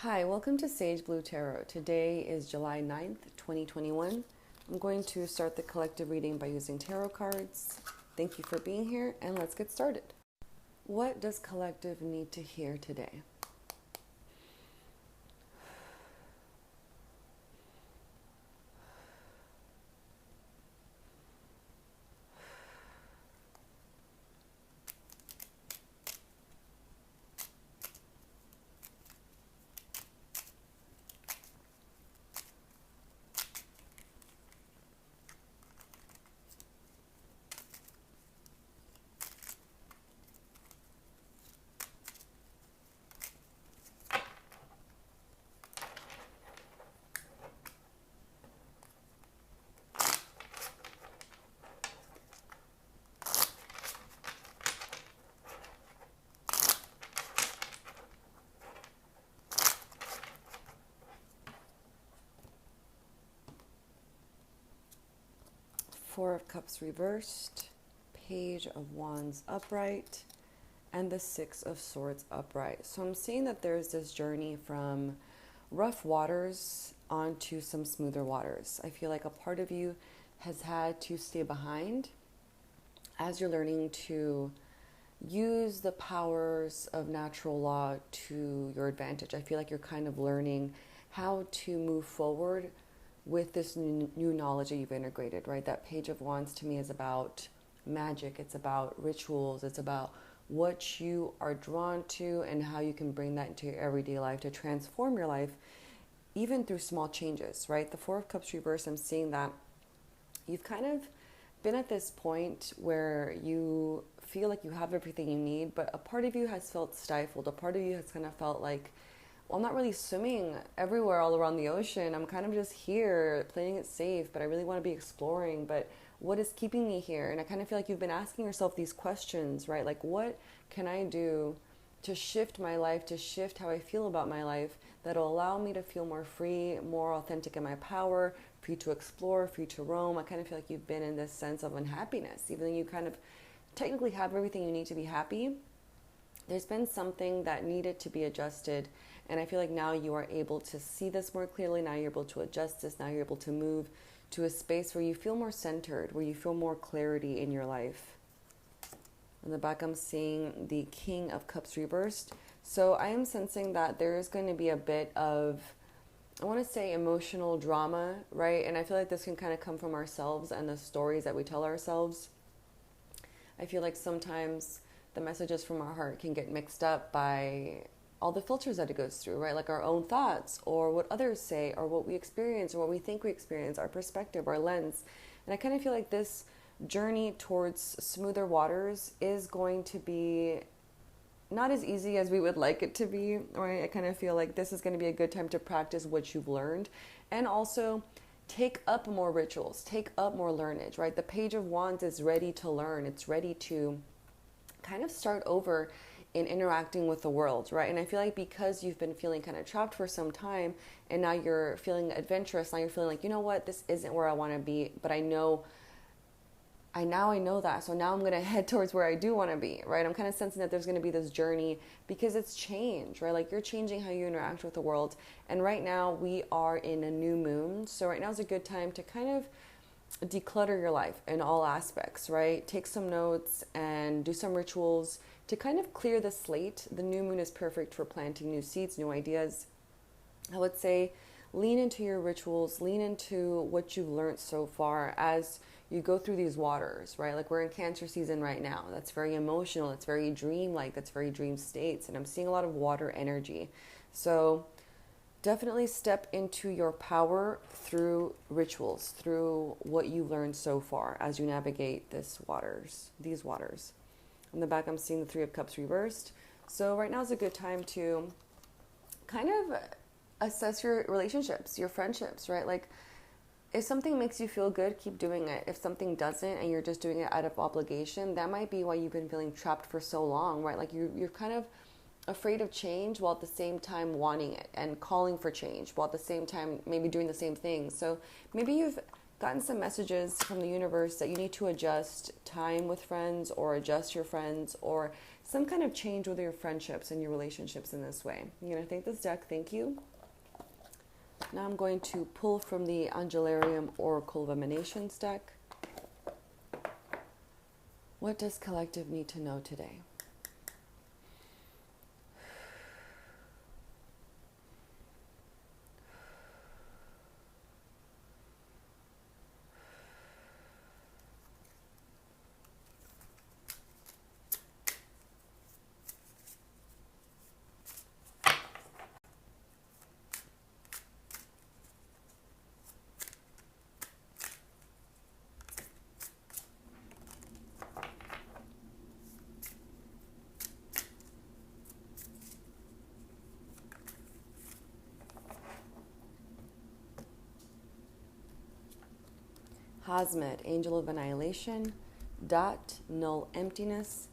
Hi, welcome to Sage Blue Tarot. Today is July 9th, 2021. I'm going to start the collective reading by using tarot cards. Thank you for being here, and let's get started. What does collective need to hear today? Four of Cups reversed, Page of Wands upright, and the Six of Swords upright. So I'm seeing that there's this journey from rough waters onto some smoother waters. I feel like a part of you has had to stay behind as you're learning to use the powers of natural law to your advantage. I feel like you're kind of learning how to move forward with this new knowledge that you've integrated, right? That Page of Wands to me is about magic. It's about rituals. It's about what you are drawn to and how you can bring that into your everyday life to transform your life, even through small changes, right? The Four of Cups reverse, I'm seeing that you've kind of been at this point where you feel like you have everything you need, but a part of you has felt stifled. A part of you has kind of felt like, well, I'm not really swimming everywhere all around the ocean. I'm kind of just here playing it safe, but I really want to be exploring. But what is keeping me here? And I kind of feel like you've been asking yourself these questions, right? Like, what can I do to shift my life, to shift how I feel about my life, that'll allow me to feel more free, more authentic in my power, free to explore, free to roam. I kind of feel like you've been in this sense of unhappiness, even though you kind of technically have everything you need to be happy. There's been something that needed to be adjusted, and I feel like now you are able to see this more clearly. Now you're able to adjust this. Now you're able to move to a space where you feel more centered, where you feel more clarity in your life. On the back, I'm seeing the King of Cups reversed. So I am sensing that there is going to be a bit of, I want to say, emotional drama, right? And I feel like this can kind of come from ourselves and the stories that we tell ourselves. I feel like sometimes the messages from our heart can get mixed up by all the filters that it goes through, right? Like our own thoughts or what others say or what we experience or what we think we experience, our perspective, our lens. And I kind of feel like this journey towards smoother waters is going to be not as easy as we would like it to be, right? I kind of feel like this is going to be a good time to practice what you've learned and also take up more rituals, take up more learnage, right? The Page of Wands is ready to learn. It's ready to kind of start over in interacting with the world, right? And I feel like because you've been feeling kind of trapped for some time and now you're feeling adventurous, now you're feeling like, you know what, this isn't where I want to be, but I know that. So now I'm going to head towards where I do want to be, right? I'm kind of sensing that there's going to be this journey because it's change, right? Like you're changing how you interact with the world. And right now we are in a new moon. So right now is a good time to kind of declutter your life in all aspects, right? Take some notes and do some rituals to kind of clear the slate. The new moon is perfect for planting new seeds, new ideas. I would say lean into your rituals, lean into what you've learned so far as you go through these waters, right? Like we're in Cancer season right now. That's very emotional. That's very dream-like. That's very dream states. And I'm seeing a lot of water energy. So definitely step into your power through rituals, through what you've learned so far as you navigate these waters. On the back, I'm seeing the Three of Cups reversed. So right now is a good time to kind of assess your relationships, your friendships, right? Like if something makes you feel good, keep doing it. If something doesn't and you're just doing it out of obligation, that might be why you've been feeling trapped for so long, right? Like you're kind of afraid of change while at the same time wanting it and calling for change while at the same time maybe doing the same thing. So maybe you've gotten some messages from the universe that you need to adjust time with friends or adjust your friends or some kind of change with your friendships and your relationships in this way. I'm going to thank this deck. Thank you. Now I'm going to pull from the Angelarium Oracle of Emanations deck. What does collective need to know today? Hazmet, Angel of Annihilation, Dot, Null Emptiness,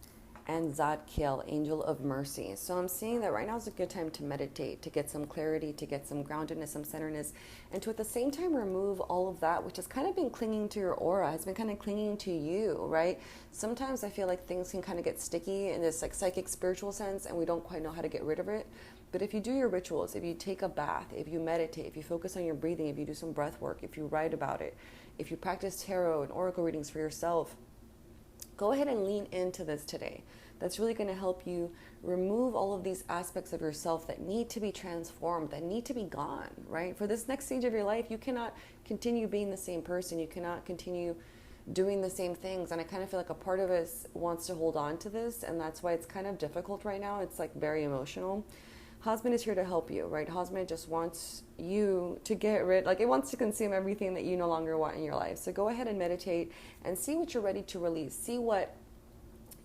and Zadkiel, Angel of Mercy. So I'm seeing that right now is a good time to meditate, to get some clarity, to get some groundedness, some centeredness, and to at the same time remove all of that which has kind of been clinging to your aura, has been kind of clinging to you, right? Sometimes I feel like things can kind of get sticky in this like psychic spiritual sense, and we don't quite know how to get rid of it. But if you do your rituals, if you take a bath, if you meditate, if you focus on your breathing, if you do some breath work, if you write about it, if you practice tarot and oracle readings for yourself, go ahead and lean into this today. That's really going to help you remove all of these aspects of yourself that need to be transformed, that need to be gone, right? For this next stage of your life, you cannot continue being the same person. You cannot continue doing the same things. And I kind of feel like a part of us wants to hold on to this, and that's why it's kind of difficult right now. It's like very emotional. Husband is here to help you, right? Husband just wants you to get rid, like it wants to consume everything that you no longer want in your life. So go ahead and meditate and see what you're ready to release. See what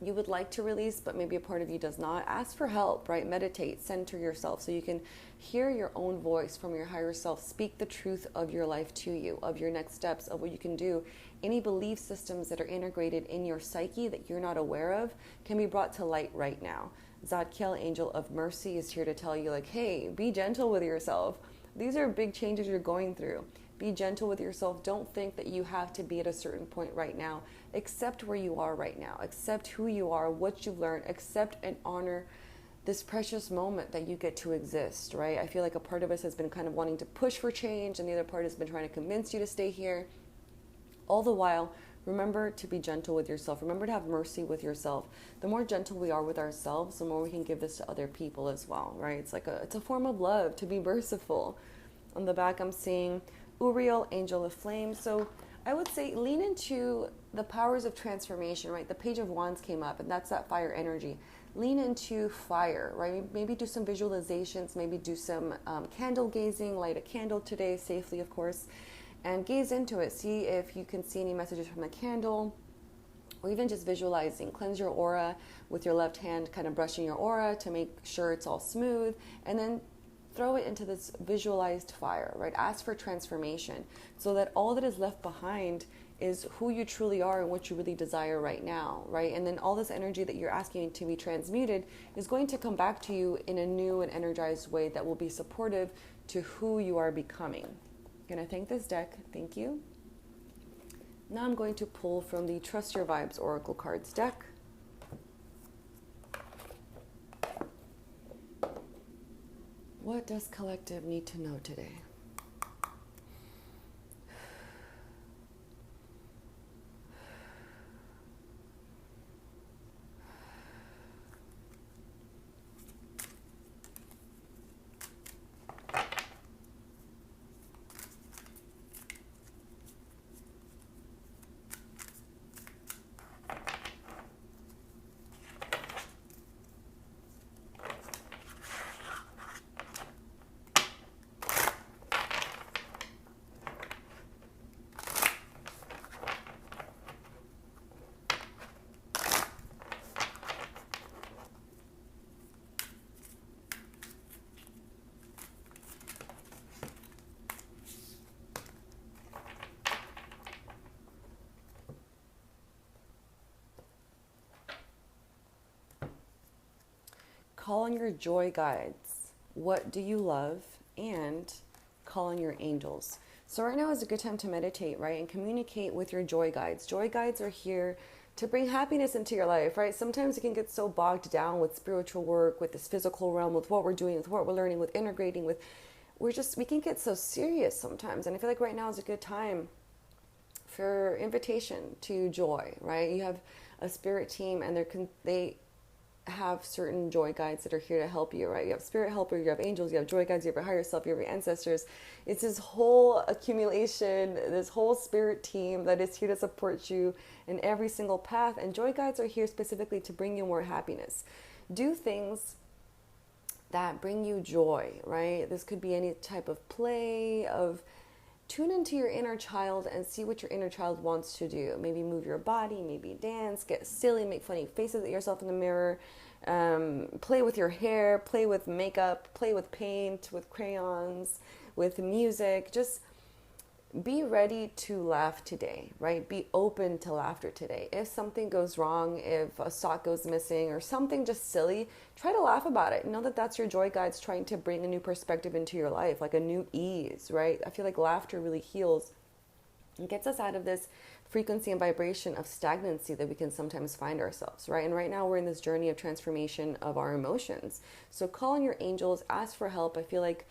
you would like to release, but maybe a part of you does not. Ask for help, right? Meditate, center yourself so you can hear your own voice from your higher self. Speak the truth of your life to you, of your next steps, of what you can do. Any belief systems that are integrated in your psyche that you're not aware of can be brought to light right now. Zadkiel, Angel of Mercy, is here to tell you, like, hey, be gentle with yourself. These are big changes you're going through. Be gentle with yourself. Don't think that you have to be at a certain point right now. Accept where you are right now. Accept who you are, what you've learned. Accept and honor this precious moment that you get to exist, right? I feel like a part of us has been kind of wanting to push for change, and the other part has been trying to convince you to stay here. All the while, remember to be gentle with yourself. Remember to have mercy with yourself. The more gentle we are with ourselves, the more we can give this to other people as well, right? It's like it's a form of love to be merciful. On the back, I'm seeing Uriel, Angel of Flame. So I would say lean into the powers of transformation, right? The Page of Wands came up, and that's that fire energy. Lean into fire, right? Maybe do some visualizations, maybe do some candle gazing, light a candle today, safely, of course, and gaze into it. See if you can see any messages from the candle, or even just visualizing. Cleanse your aura with your left hand, kind of brushing your aura to make sure it's all smooth, and then throw it into this visualized fire, right? Ask for transformation so that all that is left behind is who you truly are and what you really desire right now, right? And then all this energy that you're asking to be transmuted is going to come back to you in a new and energized way that will be supportive to who you are becoming. I'm going to thank this deck. Thank you. Now I'm going to pull from the Trust Your Vibes Oracle Cards deck. What does collective need to know today? Call on your joy guides. What do you love? And call on your angels. So right now is a good time to meditate, right? And communicate with your joy guides. Joy guides are here to bring happiness into your life, right? Sometimes you can get so bogged down with spiritual work, with this physical realm, with what we're doing, with what we're learning, with integrating, with we can get so serious sometimes. And I feel like right now is a good time for invitation to joy, right? You have a spirit team, and they have certain joy guides that are here to help you, right? You have spirit helper, you have angels, you have joy guides, you have your higher self, you have your ancestors. It's this whole accumulation, this whole spirit team that is here to support you in every single path. And joy guides are here specifically to bring you more happiness. Do things that bring you joy, right? This could be any type of play, of tune into your inner child and see what your inner child wants to do. Maybe move your body, maybe dance, get silly, make funny faces at yourself in the mirror, play with your hair, play with makeup, play with paint, with crayons, with music. Just be ready to laugh today, right? Be open to laughter today. If something goes wrong, if a sock goes missing or something just silly, try to laugh about it. Know that that's your joy guides trying to bring a new perspective into your life, like a new ease, right? I feel like laughter really heals and gets us out of this frequency and vibration of stagnancy that we can sometimes find ourselves, right? And right now we're in this journey of transformation of our emotions. So call on your angels, ask for help. I feel like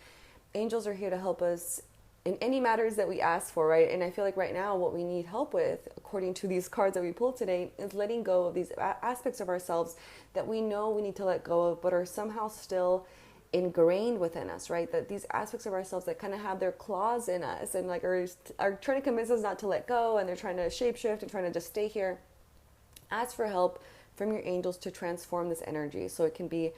angels are here to help us in any matters that we ask for, right? And I feel like right now what we need help with, according to these cards that we pulled today, is letting go of these aspects of ourselves that we know we need to let go of, but are somehow still ingrained within us, right? That these aspects of ourselves that kind of have their claws in us and like are trying to convince us not to let go, and they're trying to shapeshift and trying to just stay here. Ask for help from your angels to transform this energy so it can be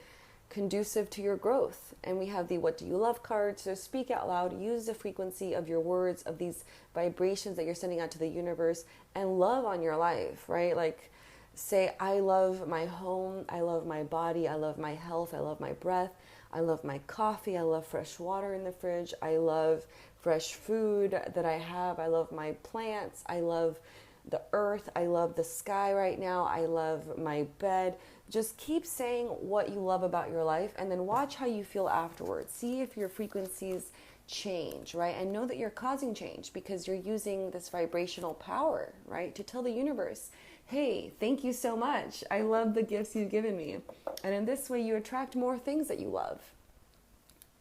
conducive to your growth. And we have the what do you love card. So speak out loud, use the frequency of your words, of these vibrations that you're sending out to the universe, and love on your life, right? Like say, I love my home, I love my body, I love my health, I love my breath, I love my coffee, I love fresh water in the fridge, I love fresh food that I have, I love my plants, I love the earth, I love the sky right now, I love my bed. Just keep saying what you love about your life, and then watch how you feel afterwards. See if your frequencies change, right? And know that you're causing change because you're using this vibrational power, right? To tell the universe, hey, thank you so much. I love the gifts you've given me. And in this way, you attract more things that you love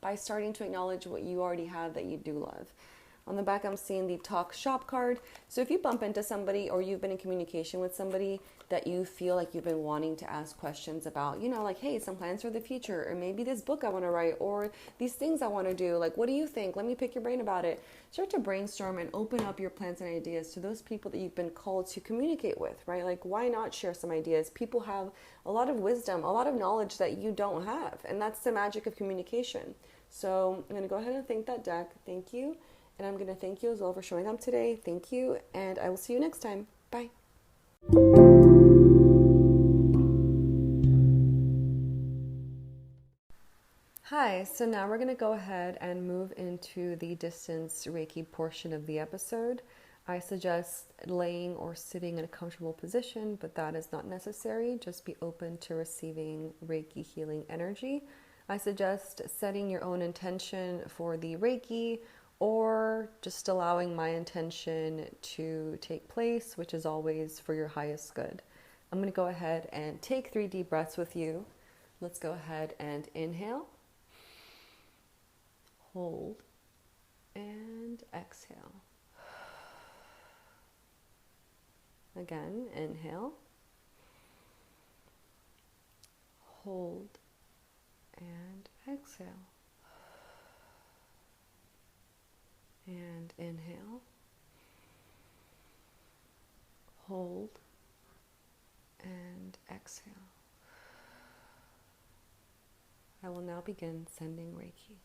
by starting to acknowledge what you already have that you do love. On the back, I'm seeing the talk shop card. So if you bump into somebody or you've been in communication with somebody that you feel like you've been wanting to ask questions about, you know, like, hey, some plans for the future, or maybe this book I want to write, or these things I want to do, like, what do you think? Let me pick your brain about it. Start to brainstorm and open up your plans and ideas to those people that you've been called to communicate with, right? Like, why not share some ideas? People have a lot of wisdom, a lot of knowledge that you don't have, and that's the magic of communication. So I'm going to go ahead and thank that deck. Thank you. And I'm going to thank you as well for showing up today. Thank you. And I will see you next time. Bye. Hi. So now we're going to go ahead and move into the distance Reiki portion of the episode. I suggest laying or sitting in a comfortable position, but that is not necessary. Just be open to receiving Reiki healing energy. I suggest setting your own intention for the Reiki, or just allowing my intention to take place, which is always for your highest good. I'm going to go ahead and take 3 deep breaths with you. Let's go ahead and inhale, hold, and exhale. Again, inhale, hold, and exhale. And inhale, hold, and exhale. I will now begin sending Reiki.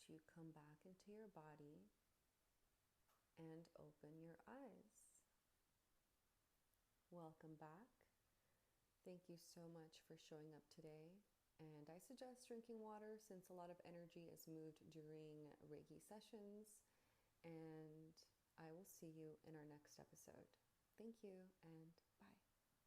you come back into your body and open your eyes. Welcome back. Thank you so much for showing up today. And I suggest drinking water since a lot of energy is moved during Reiki sessions. And I will see you in our next episode. Thank you, and